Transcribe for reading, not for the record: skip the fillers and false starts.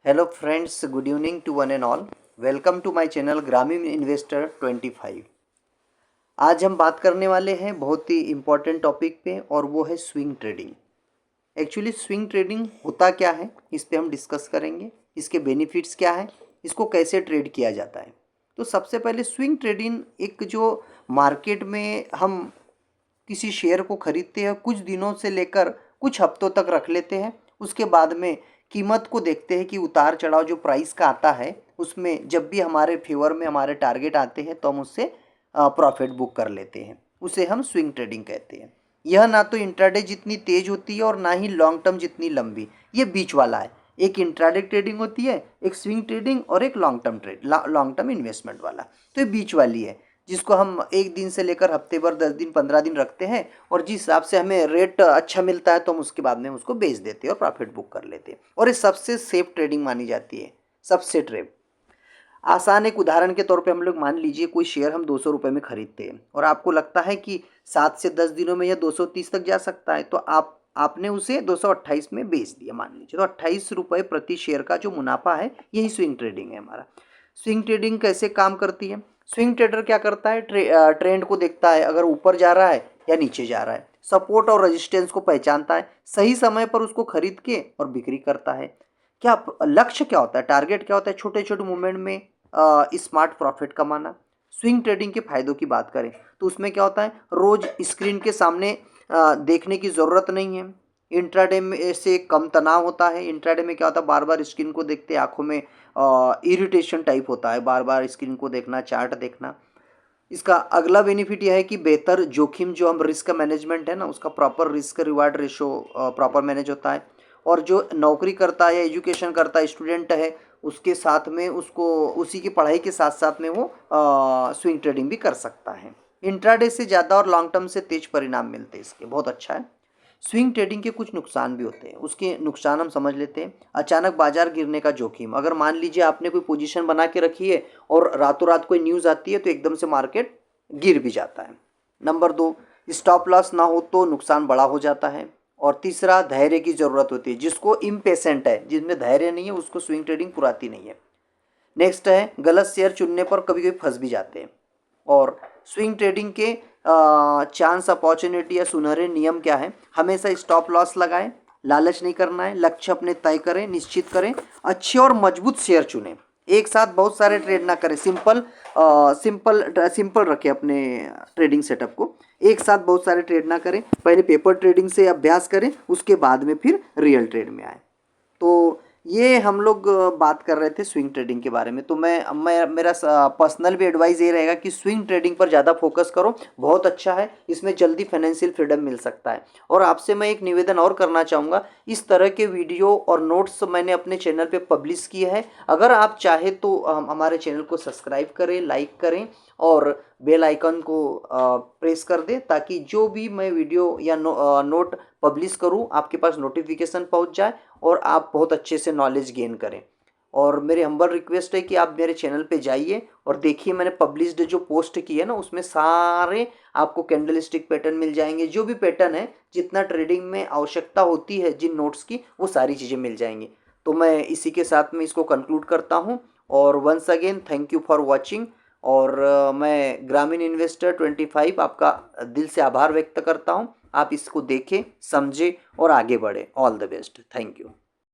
Hello friends, good evening to one and all. Welcome to my channel Gramin investor 25। आज हम बात करने वाले हैं बहुत ही इम्पोर्टेंट टॉपिक पे, और वो है swing trading. Actually swing trading होता क्या है, इस पे हम डिस्कस करेंगे। इसके बेनिफिट्स क्या है, इसको कैसे ट्रेड किया जाता है। तो सबसे पहले स्विंग ट्रेडिंग एक जो मार्केट में हम किसी शेयर को खरीदते हैं, कुछ दिनों से लेकर कुछ हफ्तों तक रख लेते हैं। उसके बाद में कीमत को देखते हैं कि उतार चढ़ाव जो प्राइस का आता है, उसमें जब भी हमारे फेवर में हमारे टारगेट आते हैं तो हम उससे प्रॉफिट बुक कर लेते हैं। उसे हम स्विंग ट्रेडिंग कहते हैं। यह ना तो इंट्राडे जितनी तेज होती है और ना ही लॉन्ग टर्म जितनी लंबी, ये बीच वाला है। एक इंट्राडे ट्रेडिंग होती है, एक स्विंग ट्रेडिंग, और एक लॉन्ग टर्म इन्वेस्टमेंट वाला। तो ये बीच वाली है, जिसको हम एक दिन से लेकर हफ्ते भर, 10 दिन, 15 दिन रखते हैं, और जिस हिसाब से हमें रेट अच्छा मिलता है तो हम उसके बाद में उसको बेच देते हैं और प्रॉफिट बुक कर लेते हैं। और ये सबसे सेफ ट्रेडिंग मानी जाती है, सबसे ट्रेड आसान। एक उदाहरण के तौर पे हम लोग मान लीजिए कोई शेयर हम 200 रुपये में खरीदते हैं, और आपको लगता है कि 7 से 10 दिनों में यह 230 तक जा सकता है, तो आपने उसे 228 में बेच दिया मान लीजिए। तो 28 रुपये प्रति शेयर का जो मुनाफा है, यही स्विंग ट्रेडिंग है हमारा। स्विंग ट्रेडिंग कैसे काम करती है? स्विंग ट्रेडर क्या करता है, ट्रेंड को देखता है, अगर ऊपर जा रहा है या नीचे जा रहा है, सपोर्ट और रेजिस्टेंस को पहचानता है, सही समय पर उसको खरीद के और बिक्री करता है। क्या लक्ष्य क्या होता है, टारगेट क्या होता है? छोटे छोटे मूवमेंट में स्मार्ट प्रॉफिट कमाना। स्विंग ट्रेडिंग के फायदों की बात करें तो उसमें क्या होता है, रोज स्क्रीन के सामने देखने की ज़रूरत नहीं है। इंट्राडे में से कम तनाव होता है। इंट्राडे में क्या होता है, बार बार स्क्रीन को देखते आंखों में इरिटेशन टाइप होता है, बार बार स्क्रीन को देखना, चार्ट देखना। इसका अगला बेनिफिट यह है कि बेहतर जोखिम, जो हम रिस्क मैनेजमेंट है ना, उसका proper risk reward ratio proper manage होता है। और जो नौकरी करता है या एजुकेशन करता है, स्टूडेंट है, उसके साथ में उसको उसी की पढ़ाई के साथ साथ में वो स्विंग ट्रेडिंग भी कर सकता है। इंट्राडे से ज़्यादा और लॉन्ग टर्म से तेज परिणाम मिलते हैं इसके, बहुत अच्छा है। स्विंग ट्रेडिंग के कुछ नुकसान भी होते हैं, उसके नुकसान हम समझ लेते हैं। अचानक बाजार गिरने का जोखिम, अगर मान लीजिए आपने कोई पोजीशन बना के रखी है और रातों रात कोई न्यूज़ आती है तो एकदम से मार्केट गिर भी जाता है। नंबर 2, स्टॉप लॉस ना हो तो नुकसान बड़ा हो जाता है। और तीसरा, धैर्य की ज़रूरत होती है। जिसको इम्पेशेंट है, जिसमें धैर्य नहीं है, उसको स्विंग ट्रेडिंग पुराती नहीं है। नेक्स्ट है, गलत शेयर चुनने पर कभी कभी फंस भी जाते हैं। और स्विंग ट्रेडिंग के चांस, अपॉर्चुनिटी या सुनहरे नियम क्या है? हमेशा स्टॉप लॉस लगाएं, लालच नहीं करना है, लक्ष्य अपने तय करें, निश्चित करें, अच्छे और मजबूत शेयर चुनें। एक साथ बहुत सारे ट्रेड ना करें, सिंपल रखें अपने ट्रेडिंग सेटअप को। एक साथ बहुत सारे ट्रेड ना करें, पहले पेपर ट्रेडिंग से अभ्यास करें, उसके बाद में फिर रियल ट्रेड में आए। तो ये हम लोग बात कर रहे थे स्विंग ट्रेडिंग के बारे में। तो मैं मेरा पर्सनल भी एडवाइस ये रहेगा कि स्विंग ट्रेडिंग पर ज़्यादा फोकस करो, बहुत अच्छा है, इसमें जल्दी फाइनेंशियल फ्रीडम मिल सकता है। और आपसे मैं एक निवेदन और करना चाहूँगा, इस तरह के वीडियो और नोट्स मैंने अपने चैनल पे पब्लिश किए हैं। अगर आप चाहे तो हमारे चैनल को सब्सक्राइब करें, लाइक करें, और बेल आइकन को प्रेस कर दें, ताकि जो भी मैं वीडियो या नोट पब्लिश करूं आपके पास नोटिफिकेशन पहुंच जाए और आप बहुत अच्छे से नॉलेज गेन करें। और मेरी हम्बल रिक्वेस्ट है कि आप मेरे चैनल पे जाइए और देखिए, मैंने पब्लिश्ड जो पोस्ट की है ना, उसमें सारे आपको कैंडल स्टिक पैटर्न मिल जाएंगे। जो भी पैटर्न है, जितना ट्रेडिंग में आवश्यकता होती है जिन नोट्स की, वो सारी चीज़ें मिल जाएंगी। तो मैं इसी के साथ में इसको कंक्लूड करता हूँ। और once again thank you for watching. और मैं ग्रामीण इन्वेस्टर 25 आपका दिल से आभार व्यक्त करता हूँ। आप इसको देखें, समझें और आगे बढ़ें। All the best. Thank you.